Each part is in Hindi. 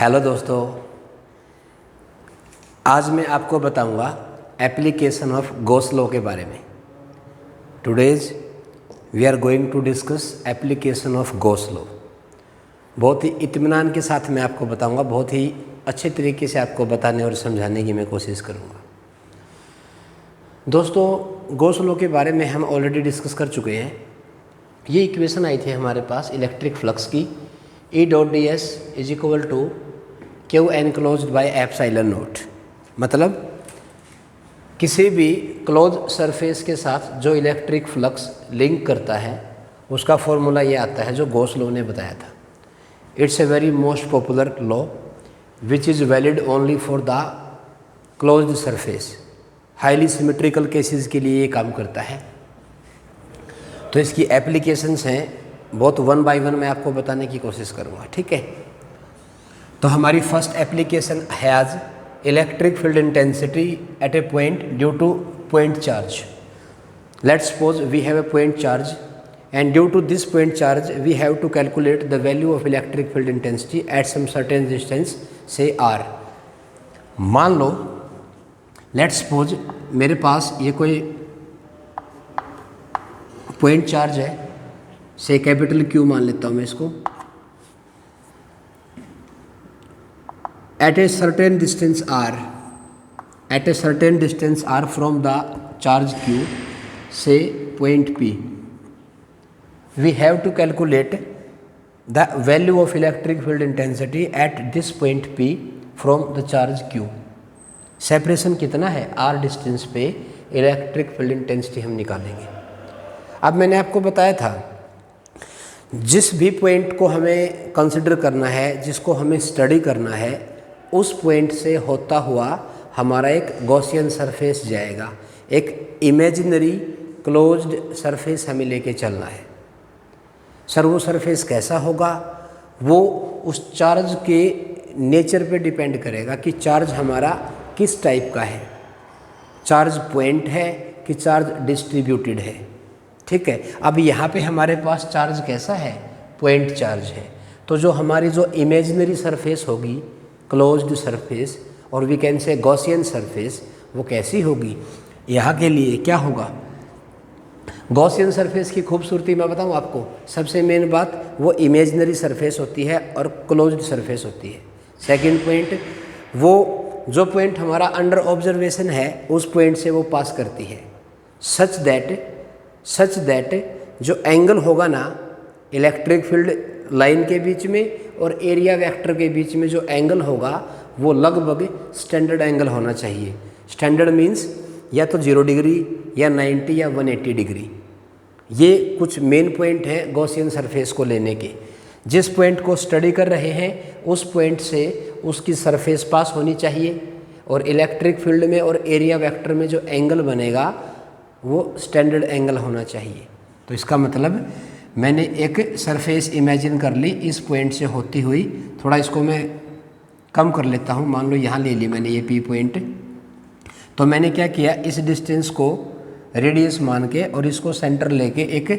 हेलो दोस्तों, आज मैं आपको बताऊंगा एप्लीकेशन ऑफ गॉस लॉ के बारे में। Today's we are going to discuss application of Gauss law. बहुत ही इत्मीनान के साथ मैं आपको बताऊंगा, बहुत ही अच्छे तरीके से आपको बताने और समझाने की मैं कोशिश करूंगा। दोस्तों, गॉस लॉ के बारे में हम ऑलरेडी डिस्कस कर चुके हैं। ये इक्वेशन आई थी हमारे पास इलेक्ट्रिक फ्लक्स की, E.ds is equal to Q enclosed by epsilon naught. मतलब किसी भी क्लोज सरफेस के साथ जो इलेक्ट्रिक फ्लक्स लिंक करता है उसका फॉर्मूला ये आता है जो गॉस लॉ ने बताया था। It's a very most popular law which is valid only for the closed surface. Highly symmetrical cases के लिए ये काम करता है। तो इसकी एप्लीकेशंस हैं, बहुत वन बाय वन मैं आपको बताने की कोशिश करूँगा, ठीक है। तो हमारी फर्स्ट एप्लीकेशन है आज electric field intensity at a point due to point charge. Let's suppose we have a point charge and due to this point charge we have to calculate the value of electric field intensity at some certain distance से r। मान लो लेट्स सपोज मेरे पास ये कोई पॉइंट चार्ज है, से कैपिटल Q मान लेता हूँ मैं इसको। At a certain distance r from the charge Q से point P we have to calculate the value of electric field intensity at this point P from the charge Q। Separation कितना है? r डिस्टेंस पे इलेक्ट्रिक फील्ड इंटेंसिटी हम निकालेंगे। अब मैंने आपको बताया था जिस भी पॉइंट को हमें कंसिडर करना है, जिसको हमें स्टडी करना है, उस पॉइंट से होता हुआ हमारा एक गॉसियन सरफेस जाएगा। एक इमेजिनरी क्लोज्ड सरफेस हमें लेके चलना है। सर वो सरफेस कैसा होगा? वो उस चार्ज के नेचर पे डिपेंड करेगा कि चार्ज हमारा किस टाइप का है। चार्ज पॉइंट है कि चार्ज डिस्ट्रीब्यूटेड है, ठीक है। अब यहाँ पे हमारे पास चार्ज कैसा है? पॉइंट चार्ज है। तो जो हमारी जो इमेजिनरी सरफेस होगी, क्लोज्ड सरफेस, और we can say Gaussian surface, वो कैसी होगी? यहाँ के लिए क्या होगा? गॉसियन सरफेस की खूबसूरती मैं बताऊँ आपको। सबसे मेन बात, वो इमेजिनरी सरफेस होती है और क्लोज्ड सरफेस होती है। सेकेंड पॉइंट, वो जो पॉइंट हमारा अंडर ऑब्जर्वेशन है उस पॉइंट से वो पास करती है। सच दैट जो एंगल होगा ना इलेक्ट्रिक फील्ड लाइन के बीच में और एरिया वेक्टर के बीच में, जो एंगल होगा वो लगभग स्टैंडर्ड एंगल होना चाहिए। स्टैंडर्ड मीन्स या तो 0 डिग्री या 90 या 180 डिग्री। ये कुछ मेन पॉइंट हैं गॉसियन सरफेस को लेने के। जिस पॉइंट को स्टडी कर रहे हैं उस पॉइंट से उसकी सरफेस पास होनी चाहिए, और इलेक्ट्रिक फील्ड में और एरिया वेक्टर में जो एंगल बनेगा वो स्टैंडर्ड एंगल होना चाहिए। तो इसका मतलब मैंने एक सरफेस इमेजिन कर ली इस पॉइंट से होती हुई। थोड़ा इसको मैं कम कर लेता हूँ। मान लो यहाँ ले ली मैंने ये P पॉइंट। तो मैंने क्या किया, इस डिस्टेंस को रेडियस मान के और इसको सेंटर लेके एक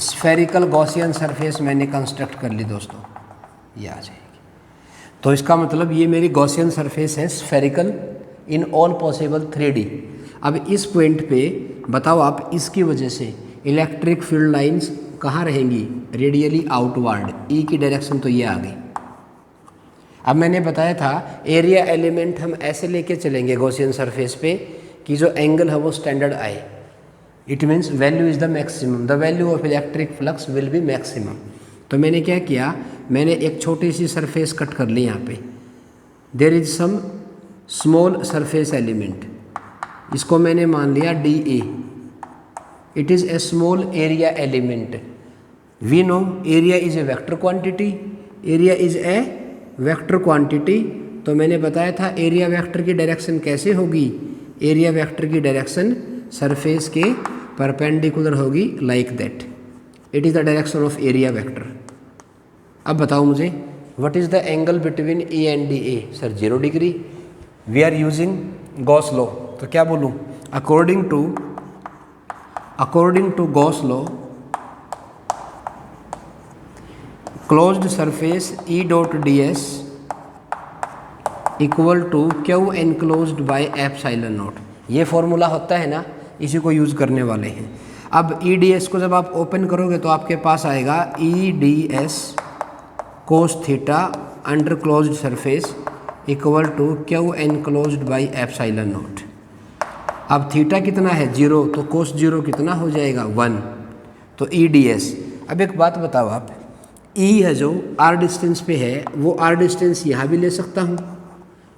स्फेरिकल गॉसियन सरफेस मैंने कंस्ट्रक्ट कर ली दोस्तों। ये आ जाएगी। तो इसका मतलब ये मेरी गॉसियन सरफेस है, spherical in all possible 3D। अब इस पॉइंट पे बताओ आप, इसकी वजह से इलेक्ट्रिक फील्ड लाइंस कहाँ रहेंगी? Radially outward. E की डायरेक्शन तो ये आ गई। अब मैंने बताया था एरिया एलिमेंट हम ऐसे लेके चलेंगे गॉसियन सरफेस पे कि जो एंगल है वो स्टैंडर्ड आए। It means value is the maximum, the value of electric flux will be maximum. तो मैंने क्या किया, मैंने एक छोटी सी सरफेस कट कर ली यहाँ पे। There is some small surface element, इसको मैंने मान लिया DA। It is a small area element. We know area is a vector quantity. Area is a vector quantity. तो मैंने बताया था एरिया वेक्टर की डायरेक्शन कैसे होगी? एरिया वेक्टर की डायरेक्शन सरफेस के परपेंडिकुलर होगी, like that. It is the direction of area vector. अब बताओ मुझे, what is the angle between E and DA? Sir 0 degree. We are using Gauss law. तो क्या बोलूँ? According to Gauss law, closed surface E dot D S equal to Q enclosed by epsilon naught. ये फॉर्मूला होता है ना, इसी को यूज़ करने वाले हैं। अब ई डी एस को जब आप ओपन करोगे तो आपके पास आएगा E D S cos theta under closed surface equal to Q enclosed by epsilon naught. अब थीटा कितना है 0, तो कोस 0 कितना हो जाएगा 1, तो ई डी एस। अब एक बात बताओ आप, ई है जो आर डिस्टेंस पे है, वो आर डिस्टेंस यहाँ भी ले सकता हूँ,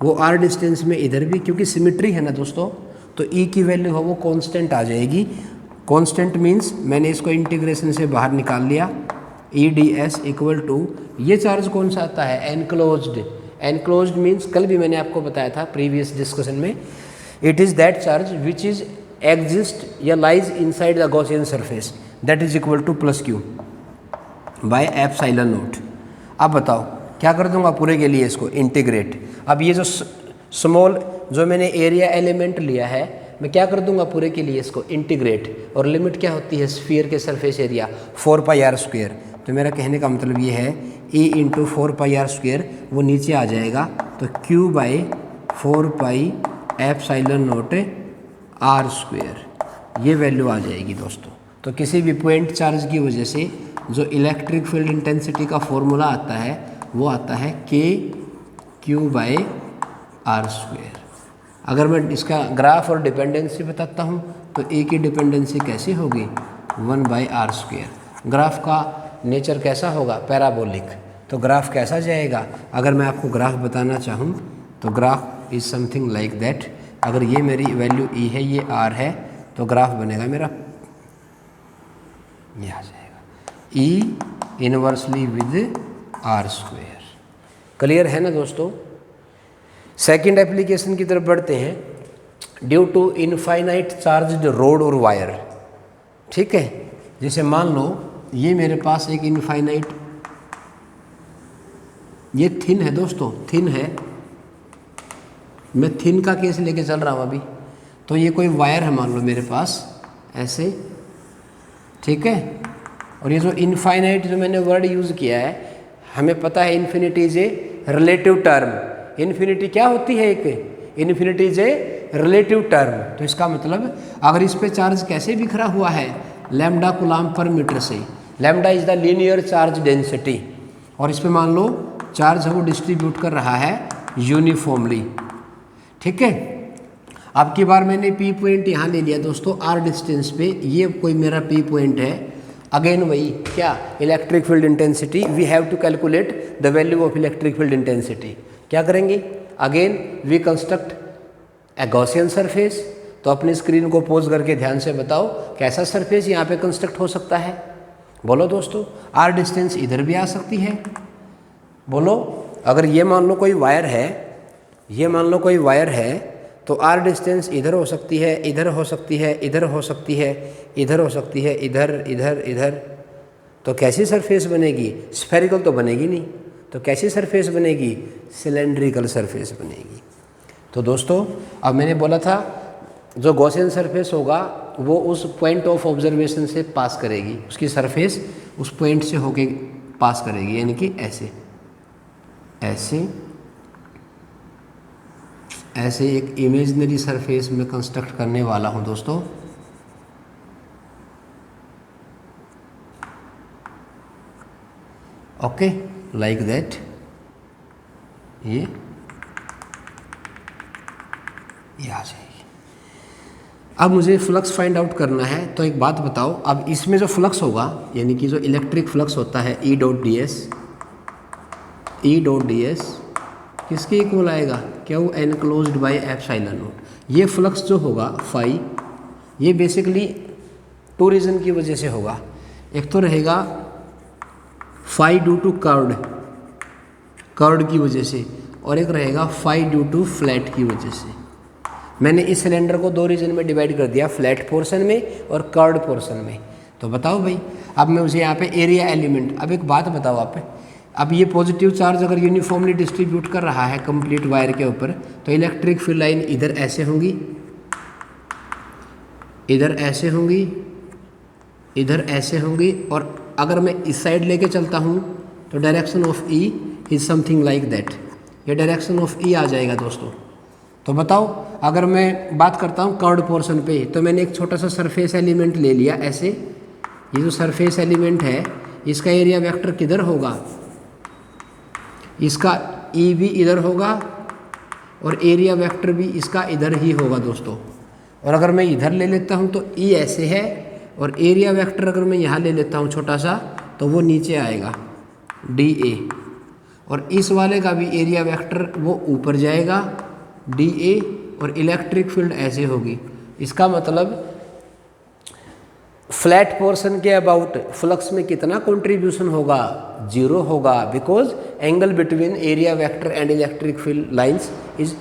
वो आर डिस्टेंस में इधर भी, क्योंकि सिमिट्री है ना दोस्तों, तो ई की वैल्यू हो वो कांस्टेंट आ जाएगी। कांस्टेंट मीन्स मैंने इसको इंटीग्रेशन से बाहर निकाल लिया, E D S equal to, ये चार्ज कौन सा आता है एनक्लोज्ड। एनक्लोज्ड मीन्स कल भी मैंने आपको बताया था प्रीवियस डिस्कशन में, it is that charge which is exist या lies inside the Gaussian surface that is equal to plus q by epsilon naught. अब बताओ क्या कर दूंगा पूरे के लिए इसको इंटीग्रेट। अब ये जो स्मॉल जो मैंने एरिया एलिमेंट लिया है, मैं क्या कर दूंगा पूरे के लिए इसको इंटीग्रेट, और लिमिट क्या होती है स्फीयर के सरफेस एरिया 4πr²। तो मेरा कहने का मतलब ये है e इंटू 4πr², वो नीचे आ जाएगा, तो q by 4π epsilon not r², ये वैल्यू आ जाएगी दोस्तों। तो किसी भी पॉइंट चार्ज की वजह से जो इलेक्ट्रिक फील्ड इंटेंसिटी का फॉर्मूला आता है वो आता है kq/r²। अगर मैं इसका ग्राफ और डिपेंडेंसी बताता हूँ तो ए की डिपेंडेंसी कैसी होगी 1/r²। ग्राफ का नेचर कैसा होगा पैराबोलिक, तो ग्राफ कैसा जाएगा, अगर मैं आपको ग्राफ बताना चाहूँ तो graph is something like that. अगर ये मेरी वैल्यू ई है, ये आर है, तो ग्राफ बनेगा मेरा ये आ जाएगा ई इनवर्सली विद r²। क्लियर है ना दोस्तों। सेकंड एप्लीकेशन की तरफ बढ़ते हैं। Due to infinite charged rod और वायर, ठीक है, जैसे मान लो ये मेरे पास एक इनफाइनाइट, ये थिन है दोस्तों, थिन है, मैं थिन का केस लेके चल रहा हूँ अभी। तो ये कोई वायर है मान लो मेरे पास ऐसे, ठीक है, और ये जो इनफाइनाइट जो मैंने वर्ड यूज़ किया है, हमें पता है infinity is a relative term. Infinity क्या होती है, एक infinity is a relative term. तो इसका मतलब अगर इस पे चार्ज कैसे बिखरा हुआ है लैम्डा कूलम्ब पर मीटर से, lambda is the linear charge density, और इस पे मान लो चार्ज है वो डिस्ट्रीब्यूट कर रहा है यूनिफॉर्मली, ठीक है। अब की बार मैंने पी पॉइंट यहाँ ले लिया दोस्तों आर डिस्टेंस पे, ये कोई मेरा पी पॉइंट है। अगेन वही क्या, electric field intensity, we have to calculate the value of electric field intensity. क्या करेंगे, again we construct a Gaussian surface. तो अपनी स्क्रीन को पोज करके ध्यान से बताओ कैसा सरफेस यहाँ पे कंस्ट्रक्ट हो सकता है, बोलो दोस्तों। आर डिस्टेंस इधर भी आ सकती है, बोलो। अगर ये मान लो कोई वायर है, ये मान लो कोई वायर है, तो आर डिस्टेंस इधर हो सकती है, इधर हो सकती है, इधर हो सकती है, इधर हो सकती है, इधर इधर इधर। तो कैसी सरफेस बनेगी, स्फेरिकल तो बनेगी नहीं, तो कैसी सरफेस बनेगी, सिलेंड्रिकल सरफेस बनेगी। तो दोस्तों अब मैंने बोला था जो गॉसियन सरफेस होगा वो उस पॉइंट ऑफ ऑब्जर्वेशन से पास करेगी, उसकी सरफेस उस पॉइंट से होके पास करेगी, यानी कि ऐसे ऐसे ऐसे एक इमेजिनरी सरफेस में कंस्ट्रक्ट करने वाला हूं दोस्तों। ओके, लाइक दैट, ये आ जाएगी। अब मुझे फ्लक्स फाइंड आउट करना है, तो एक बात बताओ, अब इसमें जो फ्लक्स होगा यानी कि जो इलेक्ट्रिक फ्लक्स होता है ई डॉट डी एस किसके इक्वल आएगा, Q enclosed by epsilon naught. ये फ्लक्स जो होगा फाई, ये बेसिकली टू रीज़न की वजह से होगा। एक तो रहेगा फाई ड्यू टू कर्ड की वजह से, और एक रहेगा फाई ड्यू टू फ्लैट की वजह से। मैंने इस सिलेंडर को दो रीजन में डिवाइड कर दिया, फ्लैट पोर्शन में और कर्ड पोर्शन में। तो बताओ भाई, अब मैं उसे यहाँ पे एरिया एलिमेंट, अब एक बात बताओ आप, अब ये पॉजिटिव चार्ज अगर यूनिफॉर्मली डिस्ट्रीब्यूट कर रहा है कंप्लीट वायर के ऊपर, तो इलेक्ट्रिक फील्ड लाइन इधर ऐसे होंगी, इधर ऐसे होंगी, इधर ऐसे होंगी, और अगर मैं इस साइड लेके चलता हूँ तो direction of E is something like that, ये डायरेक्शन ऑफ ई आ जाएगा दोस्तों। तो बताओ, अगर मैं बात करता हूँ कर्व्ड पोर्शन पे, तो मैंने एक छोटा सा सरफेस एलिमेंट ले लिया ऐसे, ये जो सरफेस एलिमेंट है इसका एरिया वेक्टर किधर होगा, इसका ई भी इधर होगा और एरिया वेक्टर भी इसका इधर ही होगा दोस्तों। और अगर मैं इधर ले लेता हूँ तो ई ऐसे है, और एरिया वेक्टर अगर मैं यहाँ ले लेता हूँ छोटा सा, तो वो नीचे आएगा डी ए, और इस वाले का भी एरिया वेक्टर वो ऊपर जाएगा डी ए, और इलेक्ट्रिक फील्ड ऐसे होगी। इसका मतलब फ्लैट पोर्शन के अबाउट फ्लक्स में कितना कंट्रीब्यूशन होगा, 0 होगा, because angle between area vector and electric field lines is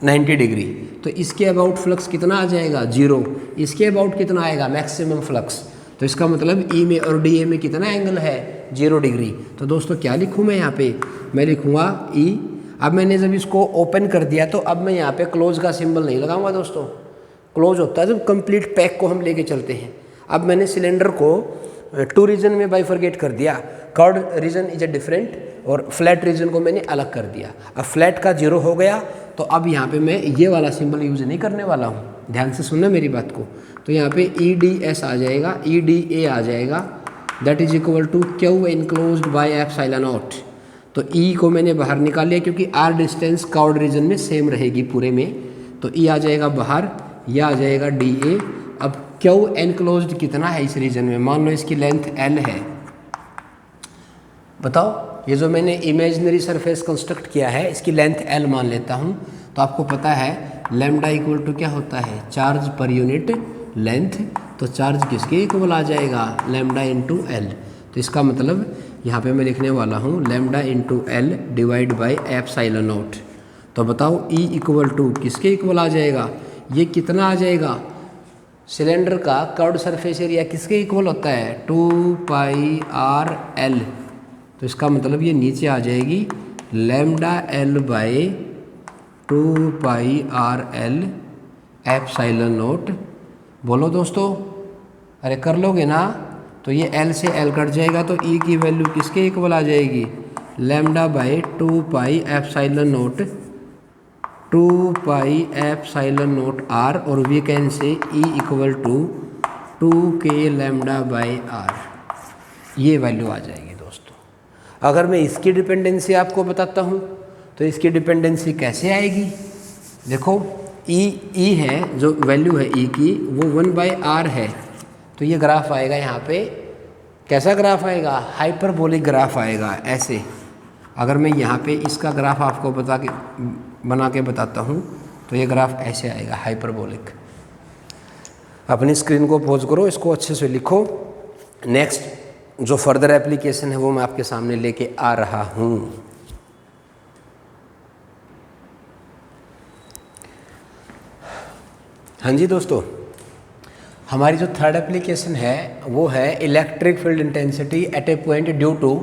90 degree. तो इसके अबाउट फ्लक्स कितना आ जाएगा, 0। इसके अबाउट कितना आएगा, मैक्सिमम फ्लक्स। तो इसका मतलब ई में और डी ए में कितना एंगल है, 0 डिग्री। तो दोस्तों क्या लिखूँ मैं यहाँ पे, मैं लिखूँगा ई। अब मैंने जब इसको ओपन कर दिया तो अब मैं यहाँ पे क्लोज का सिंबल नहीं लगाऊंगा दोस्तों। क्लोज होता है जब कंप्लीट पैक को हम लेके चलते हैं। अब मैंने सिलेंडर को 2 रीजन में बाइफरगेट कर दिया, curved region is a different, और फ्लैट रीजन को मैंने अलग कर दिया। अब फ्लैट का 0 हो गया, तो अब यहाँ पे मैं ये वाला सिंबल यूज़ नहीं करने वाला हूँ, ध्यान से सुनना मेरी बात को। तो यहाँ पे ई डी एस आ जाएगा, ई डी ए आ जाएगा, that is equal to Q enclosed by epsilon naught. तो ई को मैंने बाहर निकाल लिया क्योंकि आर डिस्टेंस कर्व्ड रीजन में सेम रहेगी पूरे में, तो ई आ जाएगा बाहर, यह आ जाएगा डी ए। अब क्यू एनक्लोज्ड कितना है इस रीजन में, मान लो इसकी लेंथ एल है। बताओ, ये जो मैंने इमेजिनरी सरफेस कंस्ट्रक्ट किया है इसकी लेंथ एल मान लेता हूँ। तो आपको पता है लैम्डा इक्वल टू क्या होता है, चार्ज पर यूनिट लेंथ। तो चार्ज किसके इक्वल आ जाएगा, लैम्डा इंटू एल। तो इसका मतलब यहाँ पे मैं लिखने वाला हूँ lambda into L divide by epsilon naught. तो बताओ ई इक्वल टू किसके इक्वल आ जाएगा, ये कितना आ जाएगा, सिलेंडर का कर्व्ड सरफेस एरिया किसके इक्वल होता है, 2 पाई आर एल। तो इसका मतलब ये नीचे आ जाएगी lambda L by 2 pi r L epsilon not. बोलो दोस्तों, अरे कर लोगे ना। तो ये एल से एल कट जाएगा, तो ई की वैल्यू किसके इक्वल आ जाएगी, lambda by 2 pi epsilon naught, 2 pi epsilon naught r, और we can say E equal to 2k lambda by r. ये वैल्यू आ जाएगी दोस्तों। अगर मैं इसकी डिपेंडेंसी आपको बताता हूँ तो इसकी डिपेंडेंसी कैसे आएगी, देखो ई है जो वैल्यू है ई की, वो 1/r है। तो ये ग्राफ आएगा यहाँ पे, कैसा ग्राफ आएगा, हाइपरबोलिक ग्राफ आएगा ऐसे। अगर मैं यहाँ पे इसका ग्राफ आपको बना के बताता हूँ तो ये ग्राफ ऐसे आएगा, हाइपरबोलिक। अपनी स्क्रीन को पॉज करो, इसको अच्छे से लिखो। नेक्स्ट जो फर्दर एप्लीकेशन है वो मैं आपके सामने लेके आ रहा हूँ। हाँ जी दोस्तों, हमारी जो थर्ड एप्लीकेशन है वो है electric field intensity at a point due to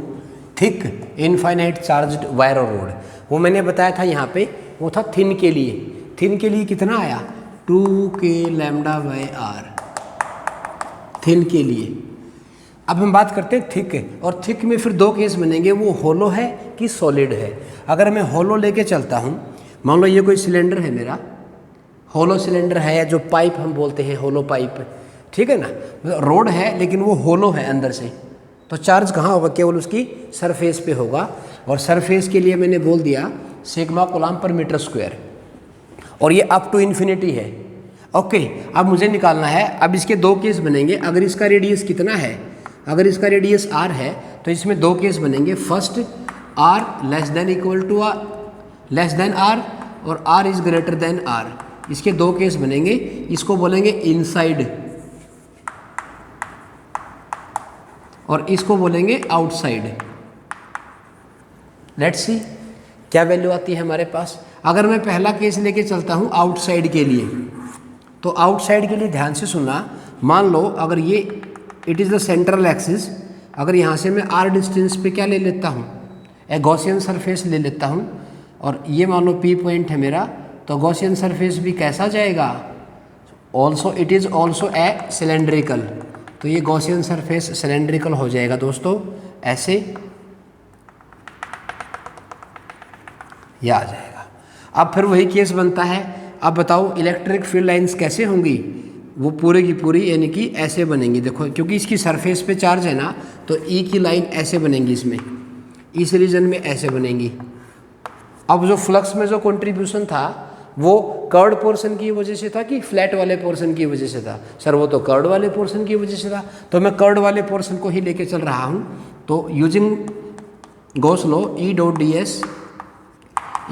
thick infinite charged wire और रोड। वो मैंने बताया था यहाँ पे, वो था थिन के लिए। थिन के लिए कितना आया, 2k lambda by are, thin के लिए। अब हम बात करते हैं थिक, और थिक में फिर 2 केस बनेंगे, वो होलो है कि सॉलिड है। अगर मैं होलो लेके चलता हूँ, मान लो ये कोई सिलेंडर है मेरा, होलो सिलेंडर है, जो पाइप हम बोलते हैं होलो पाइप, ठीक है ना, रोड है लेकिन वो होलो है अंदर से, तो चार्ज कहाँ होगा, केवल उसकी सरफेस पे होगा। और सरफेस के लिए मैंने बोल दिया सिग्मा कूलम्ब पर मीटर स्क्वायर, और ये अप टू इन्फिनिटी है। ओके, अब मुझे निकालना है, अब इसके 2 केस बनेंगे। अगर इसका रेडियस कितना है, अगर इसका रेडियस r है तो इसमें 2 केस बनेंगे। First r less than equal to less than r, और r is greater than r। इसके 2 केस बनेंगे, इसको बोलेंगे इनसाइड और इसको बोलेंगे आउटसाइड। लेट्स सी क्या वैल्यू आती है हमारे पास। अगर मैं पहला केस लेके चलता हूँ आउटसाइड के लिए, तो आउटसाइड के लिए ध्यान से सुनना। मान लो अगर ये it is the central axis, अगर यहाँ से मैं r डिस्टेंस पे क्या ले लेता हूँ, ए गॉसियन सरफेस ले लेता हूँ, और ये मान लो P पॉइंट है मेरा, तो गॉसियन सरफेस भी कैसा जाएगा, also it is also a cylindrical. तो ये गॉसियन सरफेस सिलेंड्रिकल हो जाएगा दोस्तों ऐसे, यह आ जाएगा। अब फिर वही केस बनता है, अब बताओ इलेक्ट्रिक फील्ड लाइंस कैसे होंगी, वो पूरे की पूरी यानी कि ऐसे बनेंगी। देखो क्योंकि इसकी सरफेस पे चार्ज है ना, तो ई की लाइन ऐसे बनेंगी, इसमें इस रीजन में ऐसे बनेंगी। अब जो फ्लक्स में जो कंट्रीब्यूशन था वो कर्ड पोर्शन की वजह से था कि फ्लैट वाले पोर्शन की वजह से था? सर वो तो कर्ड वाले पोर्शन की वजह से था, तो मैं कर्ड वाले पोर्शन को ही लेके चल रहा हूँ। तो using Gauss law E dot D S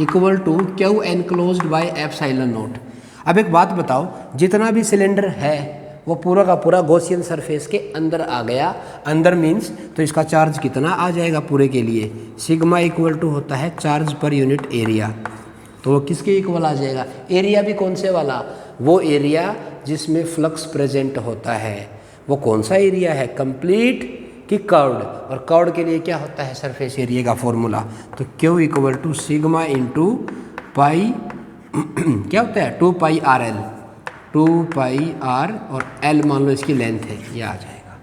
equal to Q enclosed by epsilon naught. अब एक बात बताओ, जितना भी सिलेंडर है वो पूरा का पूरा गॉसियन सरफेस के अंदर आ गया। अंदर मीन्स तो इसका चार्ज कितना आ जाएगा पूरे के लिए? सिग्मा इक्वल टू होता है चार्ज पर यूनिट एरिया। तो वो किसके इक्वल आ जाएगा? एरिया भी कौन से वाला? वो एरिया जिसमें फ्लक्स प्रेजेंट होता है। वो कौन सा एरिया है? कंप्लीट कि कर्व्ड? और कर्व्ड के लिए क्या होता है सरफेस एरिया का फॉर्मूला? तो q equal to sigma into pi क्या होता है 2 pi r L, 2 pi r और एल मान लो इसकी लेंथ है, ये आ जाएगा।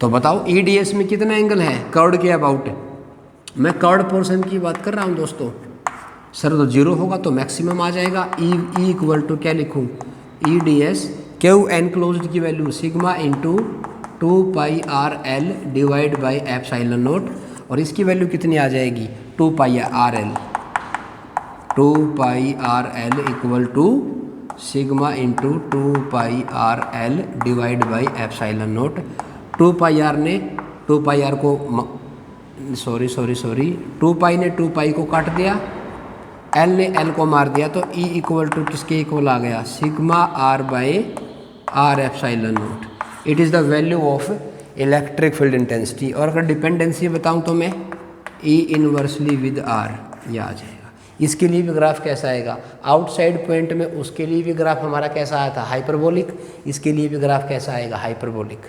तो बताओ ई डी एस में कितना एंगल है कर्व्ड के अबाउट? मैं कर्व्ड पोर्शन की बात कर रहा हूँ दोस्तों। सर तो जीरो होगा तो मैक्सिमम आ जाएगा। ई इक्वल टू क्या लिखूँ? E D S q enclosed की value sigma into 2 pi r L divide by epsilon naught, और इसकी वैल्यू कितनी आ जाएगी? 2 pi r L, 2 pi r L equal to sigma into 2 pi r L divide by epsilon naught. 2 pi r ने 2 पाई आर को सॉरी 2 पाई ने 2 पाई को काट दिया, एल ने एल को मार दिया, तो ई इक्वल टू किसके इक्वल आ गया? Sigma r by r epsilon naught. It is the value of electric field intensity. और अगर डिपेंडेंसी बताऊं तो मैं ई इनवर्सली विद आर, यह आ जाएगा। इसके लिए भी ग्राफ कैसा आएगा? आउटसाइड पॉइंट में उसके लिए भी ग्राफ हमारा कैसा आया था? हाइपरबोलिक। इसके लिए भी ग्राफ कैसा आएगा? हाइपरबोलिक।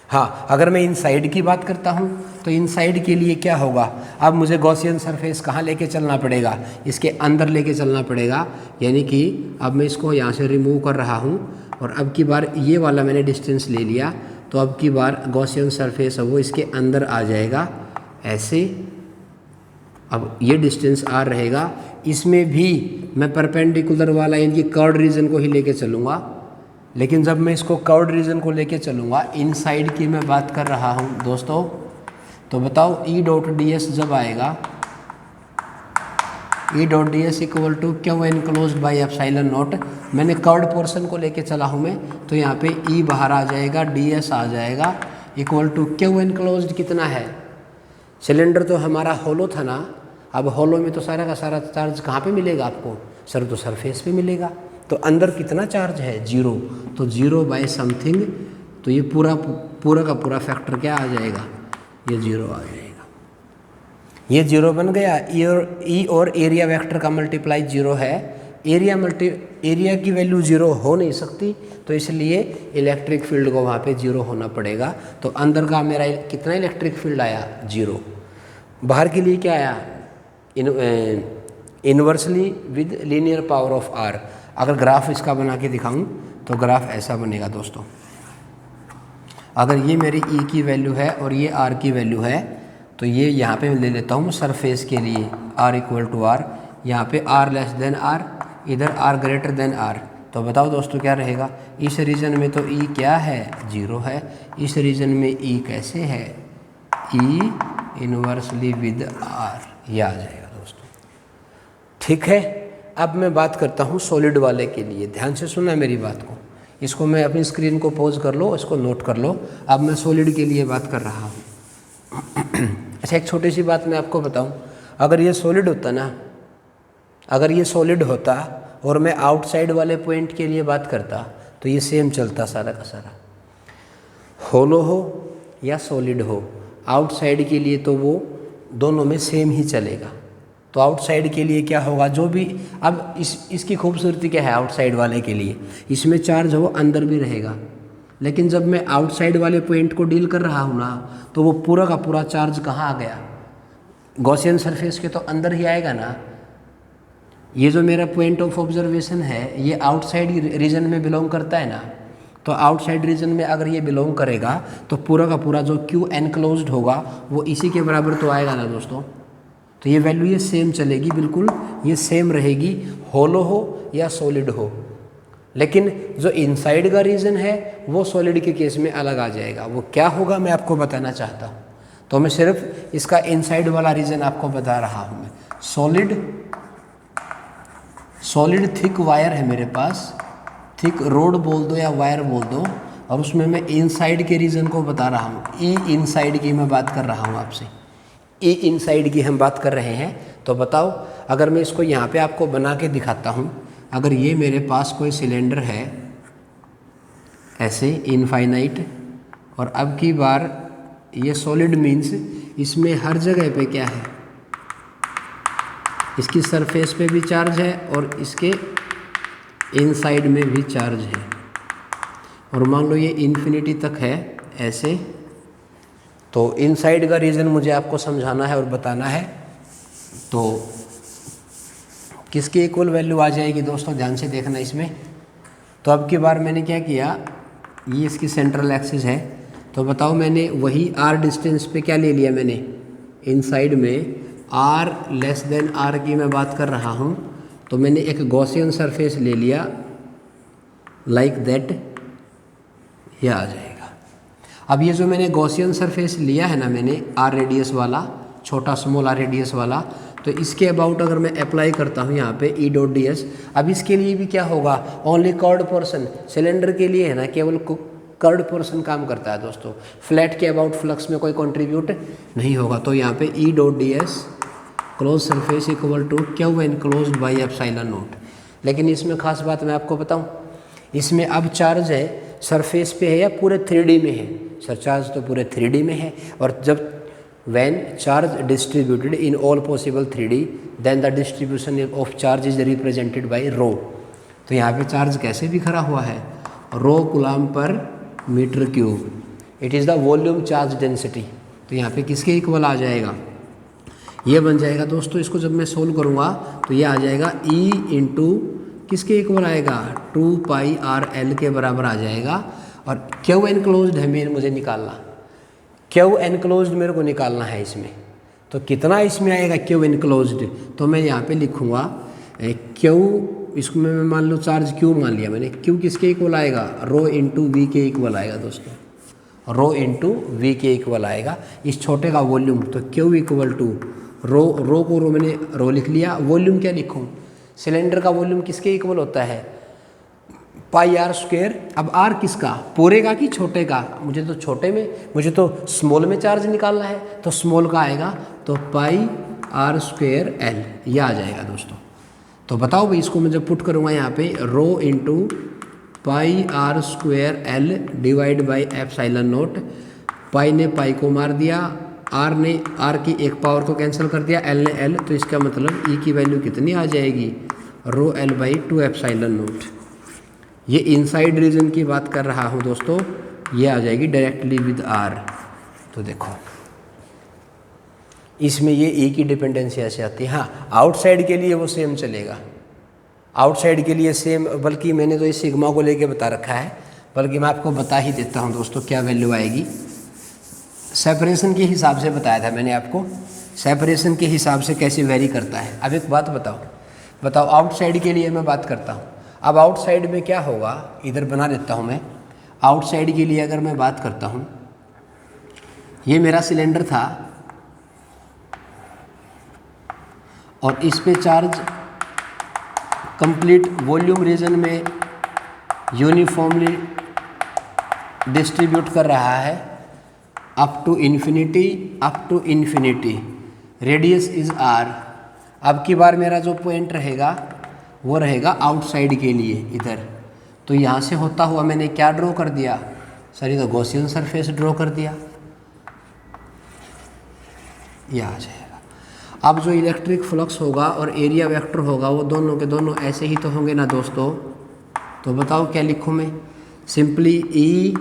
हाँ, अगर मैं इनसाइड की बात करता हूँ तो इनसाइड के लिए क्या होगा? अब मुझे गॉसियन सरफेस कहाँ लेके चलना पड़ेगा? इसके अंदर लेके चलना पड़ेगा। यानी कि अब मैं इसको यहाँ से रिमूव कर रहा हूँ और अब की बार ये वाला मैंने डिस्टेंस ले लिया, तो अब की बार गॉसियन सरफेस है वो इसके अंदर आ जाएगा ऐसे। अब ये डिस्टेंस आर रहेगा, इसमें भी मैं परपेंडिकुलर वाला यानी कि कर्व्ड रीजन को ही लेके चलूँगा। लेकिन जब मैं इसको कर्व्ड रीजन को लेके चलूँगा, इनसाइड की मैं बात कर रहा हूँ दोस्तों, तो बताओ ई डॉट डी एस जब आएगा, E dot D S equal to Q enclosed by epsilon naught. मैंने कर्व्ड पोर्शन को लेके चला हूँ मैं, तो यहाँ पे ई बाहर आ जाएगा, डी एस आ जाएगा इक्वल टू क्यू एनक्लोज्ड कितना है? सिलेंडर तो हमारा होलो था ना, अब होलो में तो सारा का सारा चार्ज कहाँ पे मिलेगा आपको? सर तो सरफेस पे मिलेगा। तो अंदर कितना चार्ज है? जीरो। तो जीरो बाय समथिंग, तो ये पूरा का पूरा फैक्टर क्या आ जाएगा? ये जीरो आ जाएगा। ये जीरो बन गया। ई और एरिया वेक्टर का मल्टीप्लाई जीरो है। एरिया की वैल्यू जीरो हो नहीं सकती, तो इसलिए इलेक्ट्रिक फील्ड को वहाँ पे जीरो होना पड़ेगा। तो अंदर का मेरा कितना इलेक्ट्रिक फील्ड आया? जीरो। बाहर के लिए क्या आया? Inversely with linear power of r. अगर ग्राफ इसका बना के दिखाऊं तो ग्राफ ऐसा बनेगा दोस्तों। अगर ये मेरी ई की वैल्यू है और ये आर की वैल्यू है, तो ये यहाँ पे ले लेता हूँ सरफेस के लिए आर इक्वल टू आर, यहाँ पे आर लेस देन आर, इधर आर ग्रेटर देन आर। तो बताओ दोस्तों क्या रहेगा? इस रीजन में तो ई क्या है? जीरो है। इस रीजन में ई कैसे है? ई इनवर्सली विद आर, ये आ जाएगा दोस्तों। ठीक है, अब मैं बात करता हूँ सॉलिड वाले के लिए। ध्यान से सुनना मेरी बात को, इसको मैं अपनी स्क्रीन को पॉज कर लो, इसको नोट कर लो। अब मैं सॉलिड के लिए बात कर रहा हूँ। अच्छा, एक छोटी सी बात मैं आपको बताऊँ, अगर ये सॉलिड होता ना, अगर ये सॉलिड होता और मैं आउटसाइड वाले पॉइंट के लिए बात करता, तो ये सेम चलता सारा का सारा। होलो हो या सॉलिड हो, आउटसाइड के लिए तो वो दोनों में सेम ही चलेगा। तो आउटसाइड के लिए क्या होगा? जो भी अब इसकी खूबसूरती क्या है आउटसाइड वाले के लिए? इसमें चार्ज हो अंदर भी रहेगा, लेकिन जब मैं आउटसाइड वाले पॉइंट को डील कर रहा हूँ ना, तो वो पूरा का पूरा चार्ज कहाँ आ गया? गॉसियन सरफेस के तो अंदर ही आएगा ना। ये जो मेरा पॉइंट ऑफ ऑब्जर्वेशन है, ये आउटसाइड रीजन में बिलोंग करता है ना, तो आउटसाइड रीजन में अगर ये बिलोंग करेगा तो पूरा का पूरा जो क्यू एनक्लोज्ड होगा वो इसी के बराबर तो आएगा ना दोस्तों। तो ये वैल्यू ये सेम चलेगी, बिल्कुल ये सेम रहेगी, होलो हो या सॉलिड हो। लेकिन जो इनसाइड का रीज़न है वो सॉलिड के केस में अलग आ जाएगा। वो क्या होगा मैं आपको बताना चाहता हूँ, तो मैं सिर्फ इसका इनसाइड वाला रीज़न आपको बता रहा हूँ। मैं सॉलिड थिक वायर है मेरे पास, थिक रोड बोल दो या वायर बोल दो, और उसमें मैं इनसाइड के रीज़न को बता रहा हूँ। ई इनसाइड की मैं बात कर रहा हूँ आपसे, ई इनसाइड की हम बात कर रहे हैं। तो बताओ, अगर मैं इसको यहाँ पे आपको बना के दिखाता हूँ, अगर ये मेरे पास कोई सिलेंडर है ऐसे इनफाइनाइट, और अब की बार ये सॉलिड मीन्स इसमें हर जगह पे क्या है, इसकी सरफेस पे भी चार्ज है और इसके इनसाइड में भी चार्ज है, और मान लो ये इन्फिनिटी तक है ऐसे। तो इनसाइड का रीज़न मुझे आपको समझाना है और बताना है। तो किसकी इक्वल वैल्यू आ जाएगी दोस्तों, ध्यान से देखना इसमें। तो अब की बार मैंने क्या किया, ये इसकी सेंट्रल एक्सिस है, तो बताओ मैंने वही r डिस्टेंस पे क्या ले लिया, मैंने इनसाइड में r लेस देन r की मैं बात कर रहा हूँ। तो मैंने एक गॉसियन सरफेस ले लिया लाइक दैट, यह आ जाएगा। अब ये जो मैंने गॉसियन सरफेस लिया है ना मैंने, r रेडियस वाला, छोटा स्मॉल r रेडियस वाला, तो इसके अबाउट अगर मैं अप्लाई करता हूँ यहाँ पे ई डॉट डी एस, अब इसके लिए भी क्या होगा, ओनली कर्ड पोर्शन, सिलेंडर के लिए है ना केवल कर्ड पोर्शन काम करता है दोस्तों, फ्लैट के अबाउट फ्लक्स में कोई कंट्रीब्यूट नहीं होगा। तो यहाँ पे E dot D s close surface equal to Q enclosed by epsilon naught. लेकिन इसमें खास बात मैं आपको बताऊँ, इसमें अब चार्ज है सरफेस पे है या पूरे 3D में है, सर चार्ज तो पूरे 3D में है, और जब when charge distributed in all possible 3D then the distribution of charge is represented by rho। तो यहाँ पे चार्ज कैसे बिखरा हुआ है, rho coulomb per metre cube, it is the volume charge density. तो यहाँ पे किसके इक्वल आ जाएगा, ये बन जाएगा दोस्तों। इसको जब मैं सोल्व करूँगा तो ये आ जाएगा E इंटू किसके इक्वल आएगा, 2πr_L के बराबर आ जाएगा। और क्यू एनक्लोज्ड है मेरे, मुझे निकालना क्यू एनक्लोज्ड मेरे को निकालना है इसमें। तो कितना इसमें आएगा क्यू एनक्लोज्ड, तो मैं यहाँ पे लिखूँगा क्यू, इसको मैं मान लो चार्ज क्यू मान लिया मैंने, क्यू किसके इक्वल आएगा, रो इंटू वी के इक्वल आएगा दोस्तों, रो इंटू वी के इक्वल आएगा। इस छोटे का वॉल्यूम, तो क्यू इक्वल टू रो को रो मैंने रो लिख लिया, वॉल्यूम क्या लिखूँ, सिलेंडर का वॉल्यूम किसके इक्वल होता है, πr²। अब r किसका, पूरे का कि छोटे का, मुझे तो छोटे में, मुझे तो स्मॉल में चार्ज निकालना है, तो स्मॉल का आएगा, तो πr²L यह आ जाएगा दोस्तों। तो बताओ भाई, इसको मैं जब पुट करूँगा यहाँ पे, rho into πr²L divide by epsilon naught, pi ने पाई को मार दिया, r ने r की एक पावर को कैंसिल कर दिया, l ने l, तो इसका मतलब e की वैल्यू कितनी आ जाएगी, रो L/2 एप्सिलॉन नॉट। ये इनसाइड रीजन की बात कर रहा हूँ दोस्तों, ये आ जाएगी डायरेक्टली विद r। तो देखो इसमें ये e की डिपेंडेंसी ऐसे आती है। हाँ, आउटसाइड के लिए वो सेम चलेगा, आउटसाइड के लिए सेम, बल्कि मैंने तो इस सिग्मा को लेके बता रखा है, बल्कि मैं आपको बता ही देता हूँ दोस्तों क्या वैल्यू आएगी। सेपरेशन के हिसाब से बताया था मैंने आपको, सेपरेशन के हिसाब से कैसे वेरी करता है। अब एक बात बताओ आउटसाइड के लिए मैं बात करता हूँ। अब आउटसाइड में क्या होगा, इधर बना देता हूँ मैं। आउटसाइड के लिए अगर मैं बात करता हूँ, ये मेरा सिलेंडर था और इस पे चार्ज कंप्लीट वॉल्यूम रीजन में यूनिफॉर्मली डिस्ट्रीब्यूट कर रहा है up to infinity, radius is r। अब की बार मेरा जो पॉइंट रहेगा वो रहेगा आउटसाइड के लिए इधर। तो यहाँ से होता हुआ मैंने क्या ड्रॉ कर दिया, सर ये तो गॉसियन सरफेस ड्रॉ कर दिया, ये आ जाएगा। अब जो इलेक्ट्रिक फ्लक्स होगा और एरिया वेक्टर होगा वो दोनों के दोनों ऐसे ही तो होंगे ना दोस्तों। तो बताओ क्या लिखूँ मैं, simply E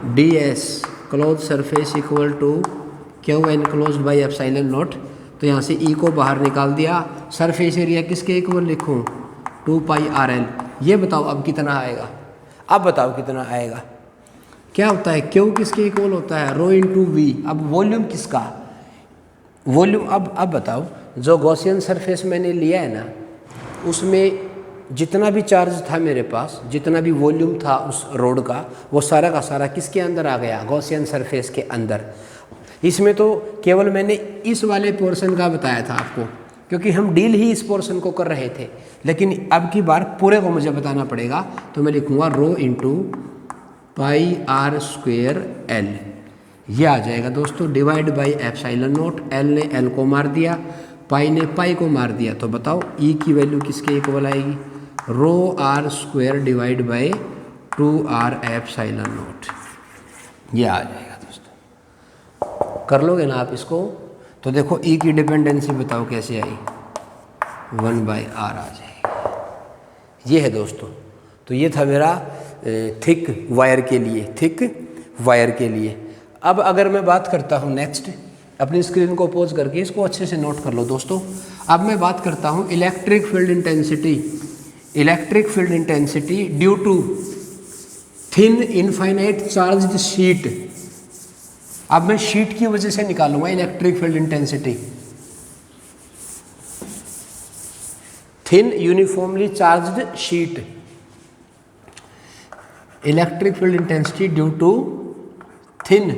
D s close surface equal to Q enclosed by epsilon naught. तो यहाँ से ई को बाहर निकाल दिया, सरफेस एरिया किसके इक्वल लिखूँ, 2πr_L। ये बताओ अब कितना आएगा, अब बताओ कितना आएगा। क्या होता है, क्यू किसके इक्वल होता है, रो इंटू वी। अब वॉल्यूम किसका, वॉल्यूम अब बताओ, जो गॉसियन सरफेस मैंने लिया है ना, उसमें जितना भी चार्ज था मेरे पास, जितना भी वॉल्यूम था उस रोड का, वो सारा का सारा किसके अंदर आ गया? गॉसियन सरफेस के अंदर। इसमें तो केवल मैंने इस वाले पोर्शन का बताया था आपको, क्योंकि हम डील ही इस पोर्शन को कर रहे थे, लेकिन अब की बार पूरे को मुझे बताना पड़ेगा। तो मैं लिखूँगा rho into pi r square L, ये आ जाएगा दोस्तों, divide by epsilon naught. L ने एल को मार दिया, पाई ने पाई को मार दिया, तो बताओ ई की वैल्यू किसके इक्वल आएगी? Rho r square divide by 2r epsilon naught, ये आ जाएगा दोस्तों। कर लोगे ना आप इसको? तो देखो ई की डिपेंडेंसी बताओ कैसे आई, 1/r आ जाएगी। ये है दोस्तों। तो ये था मेरा थिक वायर के लिए, थिक वायर के लिए। अब अगर मैं बात करता हूँ नेक्स्ट, अपनी स्क्रीन को पोज करके इसको अच्छे से नोट कर लो दोस्तों। अब मैं बात करता हूँ electric field intensity. Electric field intensity due to thin infinite charged sheet. अब मैं शीट की वजह से निकालूंगा electric field intensity. Thin uniformly charged sheet, electric field intensity due to thin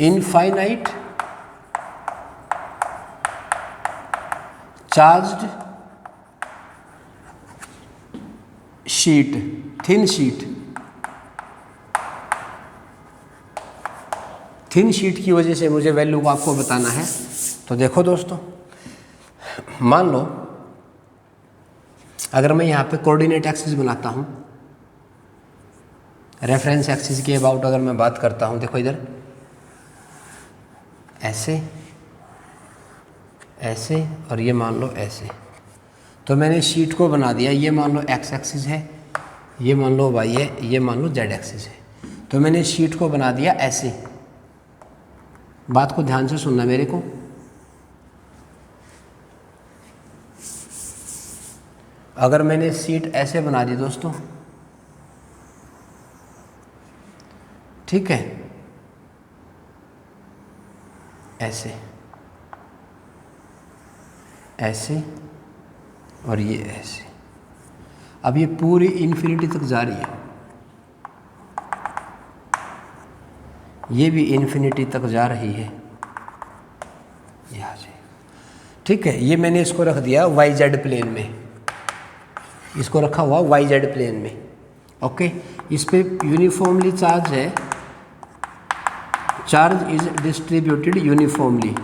infinite charged sheet, thin sheet. Thin sheet की वजह से मुझे वैल्यू को आपको बताना है। तो देखो दोस्तों, मान लो अगर मैं यहाँ पे कोऑर्डिनेट एक्सिस बनाता हूँ, रेफरेंस एक्सिस के अबाउट अगर मैं बात करता हूँ, देखो इधर ऐसे ऐसे और ये मान लो ऐसे। तो मैंने शीट को बना दिया, ये मान लो एक्स एक्सिस है, ये मान लो वाई है, ये मान लो जेड एक्सिस है। तो मैंने शीट को बना दिया ऐसे। बात को ध्यान से सुनना मेरे को। अगर मैंने शीट ऐसे बना दी दोस्तों, ठीक है, ऐसे ऐसे और ये ऐसे। अब ये पूरी इन्फिनिटी तक जा रही है, ये भी इन्फिनिटी तक जा रही है, यहाँ से, ठीक है। ये मैंने इसको रख दिया वाई जेड प्लेन में, इसको रखा हुआ वाई जेड प्लेन में, ओके। इस पे यूनिफॉर्मली चार्ज है, charge is distributed uniformly.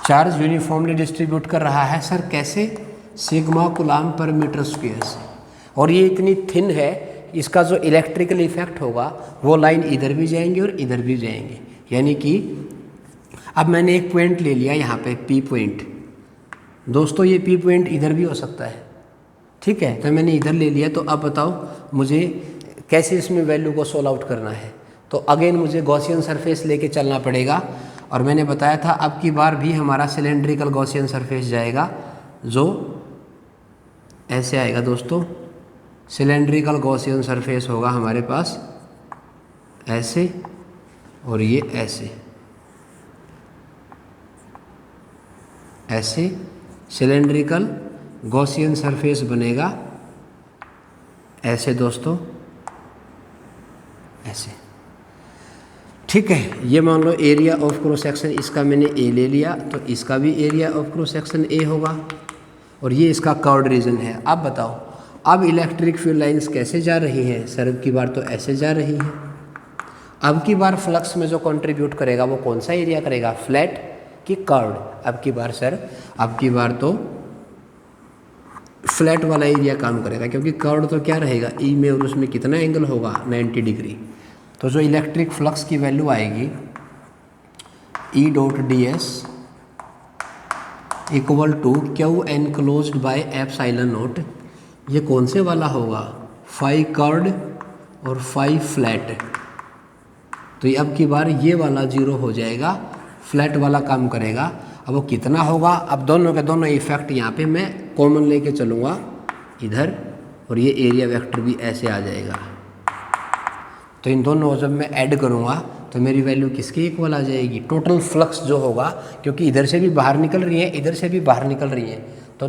Charge uniformly distribute कर रहा है सर, कैसे? सिग्मा कूलम्ब पर मीटर स्क्वायर से। और ये इतनी थिन है, इसका जो इलेक्ट्रिकल इफेक्ट होगा वो लाइन इधर भी जाएंगे और इधर भी जाएंगे। यानी कि अब मैंने एक पॉइंट ले लिया यहाँ पे, पी पॉइंट। दोस्तों ये पी पॉइंट इधर भी हो सकता है, ठीक है। तो मैंने इधर ले लिया। तो अब बताओ मुझे कैसे इसमें वैल्यू को सोल्व आउट करना है। तो अगेन मुझे गॉसियन सरफेस लेके चलना पड़ेगा। और मैंने बताया था अब की बार भी हमारा सिलेंड्रिकल गॉसियन सरफेस जाएगा, जो ऐसे आएगा दोस्तों। सिलेंड्रिकल गॉसियन सरफेस होगा हमारे पास ऐसे और ये ऐसे, ऐसे सिलेंड्रिकल गॉसियन सरफेस बनेगा ऐसे दोस्तों, ऐसे, ठीक है। ये मान लो एरिया ऑफ क्रॉस सेक्शन, इसका मैंने ए ले लिया, तो इसका भी area of cross section A होगा। और ये इसका कर्व्ड रीजन है। अब बताओ, अब इलेक्ट्रिक फील्ड लाइंस कैसे जा रही हैं सर? अब की बार तो ऐसे जा रही हैं। अब की बार फ्लक्स में जो कंट्रीब्यूट करेगा वो कौन सा एरिया करेगा, फ्लैट कि कर्व्ड? अब की बार सर, अब की बार तो फ्लैट वाला एरिया काम करेगा, क्योंकि कर्व्ड तो क्या रहेगा, ई में, और उसमें कितना एंगल होगा, 90 डिग्री। तो जो इलेक्ट्रिक फ्लक्स की वैल्यू आएगी E dot D S equal to Q enclosed by epsilon naught. ये कौन से वाला होगा, फाई कर्व्ड और फाई फ्लैट। तो अब की बार ये वाला जीरो हो जाएगा, फ्लैट वाला काम करेगा। अब वो कितना होगा, अब दोनों के दोनों इफेक्ट यहाँ पे मैं कॉमन लेके चलूँगा इधर, और ये एरिया वेक्टर भी ऐसे आ जाएगा। तो इन दोनों को जब मैं ऐड करूँगा तो मेरी वैल्यू किसके इक्वल आ जाएगी, टोटल फ्लक्स जो होगा, क्योंकि इधर से भी बाहर निकल रही है, इधर से भी बाहर निकल रही है, तो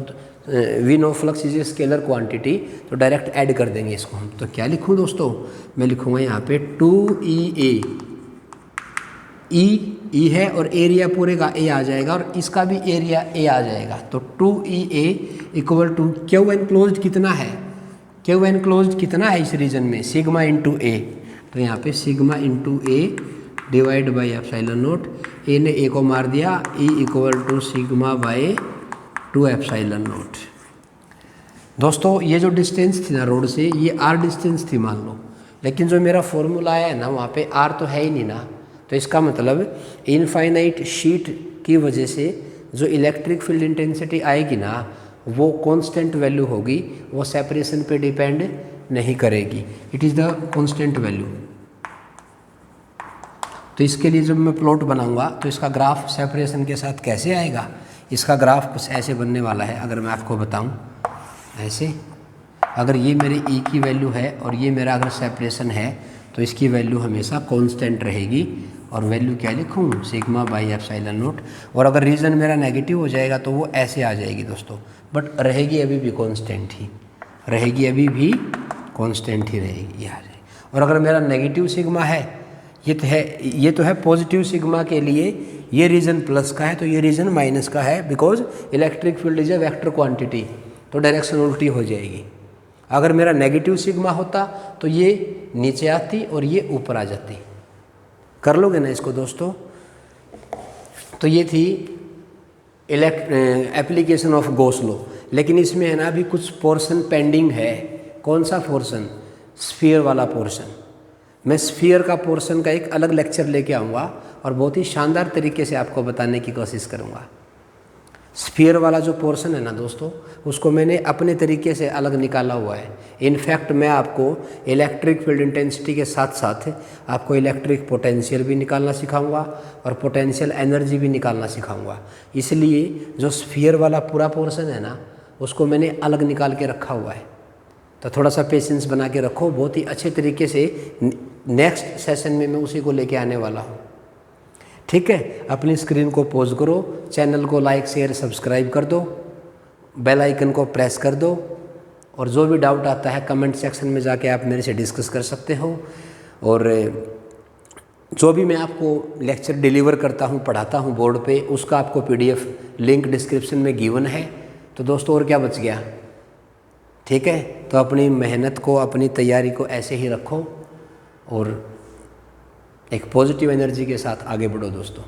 we know flux is a scalar quantity, तो डायरेक्ट ऐड कर देंगे इसको हम। तो क्या लिखूँ दोस्तों, मैं लिखूँगा यहाँ पे 2EA, ई है और एरिया पूरे का ए आ जाएगा और इसका भी एरिया ए आ जाएगा। तो 2EA equal to Q enclosed कितना है, क्यू एनक्लोज्ड कितना है इस रीजन में, सिग्मा इंटू ए। तो यहाँ पे sigma into A divide by epsilon naught, A ने ए को मार दिया, E equal to sigma by 2 epsilon naught. दोस्तों ये जो डिस्टेंस थी ना रोड से, ये आर डिस्टेंस थी मान लो, लेकिन जो मेरा फॉर्मूला आया है ना वहाँ पे आर तो है ही नहीं ना, तो इसका मतलब इनफाइनाइट शीट की वजह से जो इलेक्ट्रिक फील्ड इंटेंसिटी आएगी ना वो कांस्टेंट वैल्यू होगी, वो सेपरेशन पे डिपेंड नहीं करेगी, it is the constant value. तो इसके लिए जब मैं प्लॉट बनाऊंगा तो इसका ग्राफ सेपरेशन के साथ कैसे आएगा, इसका ग्राफ कुछ ऐसे बनने वाला है, अगर मैं आपको बताऊं ऐसे, अगर ये मेरी ई की वैल्यू है और ये मेरा अगर सेपरेशन है तो इसकी वैल्यू हमेशा कांस्टेंट रहेगी, और वैल्यू क्या लिखूं, सिग्मा बाई एप्सिलॉन नोट। और अगर रीजन मेरा नेगेटिव हो जाएगा तो वो ऐसे आ जाएगी दोस्तों, बट रहेगी अभी भी कांस्टेंट ही, रहेगी अभी भी कांस्टेंट ही रहेगी, ये आ जाएगी। और अगर मेरा नेगेटिव सिग्मा है, ये तो है पॉजिटिव सिग्मा के लिए, ये रीजन प्लस का है तो ये रीजन माइनस का है, because electric field is a vector quantity, तो डायरेक्शन उल्टी हो जाएगी। अगर मेरा नेगेटिव सिग्मा होता तो ये नीचे आती और ये ऊपर आ जाती। कर लोगे ना इसको दोस्तों। तो ये थी एप्लीकेशन ऑफ गॉस लॉ, लेकिन इसमें है ना अभी कुछ पोर्शन पेंडिंग है। कौन सा पोर्शन, स्फीयर वाला पोर्शन। मैं स्फीयर का पोर्शन का एक अलग लेक्चर लेके आऊँगा और बहुत ही शानदार तरीके से आपको बताने की कोशिश करूँगा। स्फीयर वाला जो पोर्शन है ना दोस्तों, उसको मैंने अपने तरीके से अलग निकाला हुआ है। इनफैक्ट मैं आपको इलेक्ट्रिक फील्ड इंटेंसिटी के साथ साथ आपको इलेक्ट्रिक पोटेंशियल भी निकालना सिखाऊंगा और पोटेंशियल एनर्जी भी निकालना सिखाऊंगा। इसलिए जो स्फीयर वाला पूरा पोर्शन है ना, उसको मैंने अलग निकाल के रखा हुआ है। तो थोड़ा सा पेशेंस बना के रखो, बहुत ही अच्छे तरीके से नेक्स्ट सेशन में मैं उसी को लेके आने वाला हूँ। ठीक है, अपनी स्क्रीन को पॉज करो, चैनल को लाइक शेयर सब्सक्राइब कर दो, बेल आइकन को प्रेस कर दो, और जो भी डाउट आता है कमेंट सेक्शन में जाके आप मेरे से डिस्कस कर सकते हो। और जो भी मैं आपको लेक्चर डिलीवर करता हूँ, पढ़ाता हूँ बोर्ड पे, उसका आपको PDF लिंक डिस्क्रिप्शन में गिवन है। तो दोस्तों और क्या बच गया। ठीक है, तो अपनी मेहनत को, अपनी तैयारी को ऐसे ही रखो और एक पॉजिटिव एनर्जी के साथ आगे बढ़ो दोस्तों।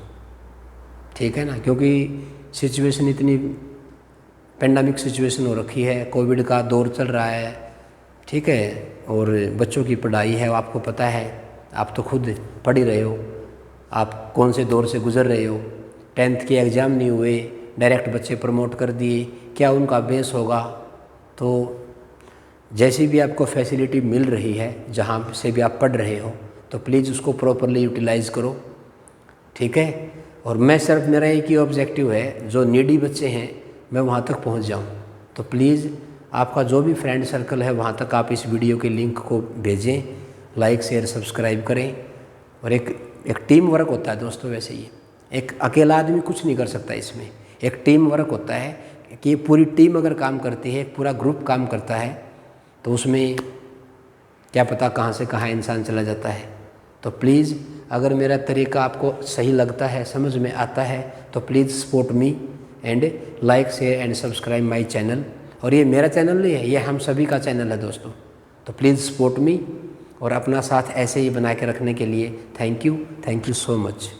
ठीक है ना, क्योंकि सिचुएशन इतनी पेंडेमिक सिचुएशन हो रखी है, कोविड का दौर चल रहा है। ठीक है, और बच्चों की पढ़ाई है, आपको पता है, आप तो खुद पढ़ ही रहे हो, आप कौन से दौर से गुजर रहे हो। 10th के एग्ज़ाम नहीं हुए, डायरेक्ट बच्चे प्रमोट कर दिए, क्या उनका बेस होगा। तो जैसी भी आपको फैसिलिटी मिल रही है, जहाँ से भी आप पढ़ रहे हो, तो प्लीज़ उसको प्रॉपरली यूटिलाइज़ करो। ठीक है, और मैं सिर्फ, मेरा एक ही ऑब्जेक्टिव है, जो नीडी बच्चे हैं मैं वहाँ तक पहुँच जाऊँ। तो प्लीज़ आपका जो भी फ्रेंड सर्कल है वहाँ तक आप इस वीडियो के लिंक को भेजें, लाइक शेयर सब्सक्राइब करें। और एक टीम वर्क होता है दोस्तों, वैसे ही एक अकेला आदमी कुछ नहीं कर सकता, इसमें एक टीम वर्क होता है कि पूरी टीम अगर काम करती है, पूरा ग्रुप काम करता है, तो उसमें क्या पता कहाँ से कहाँ इंसान चला जाता है। तो प्लीज़ अगर मेरा तरीका आपको सही लगता है, समझ में आता है, तो please support me and like share and subscribe my channel. और ये मेरा चैनल नहीं है, ये हम सभी का चैनल है दोस्तों। तो प्लीज़ सपोर्ट मी और अपना साथ ऐसे ही बना के रखने के लिए थैंक यू सो मच।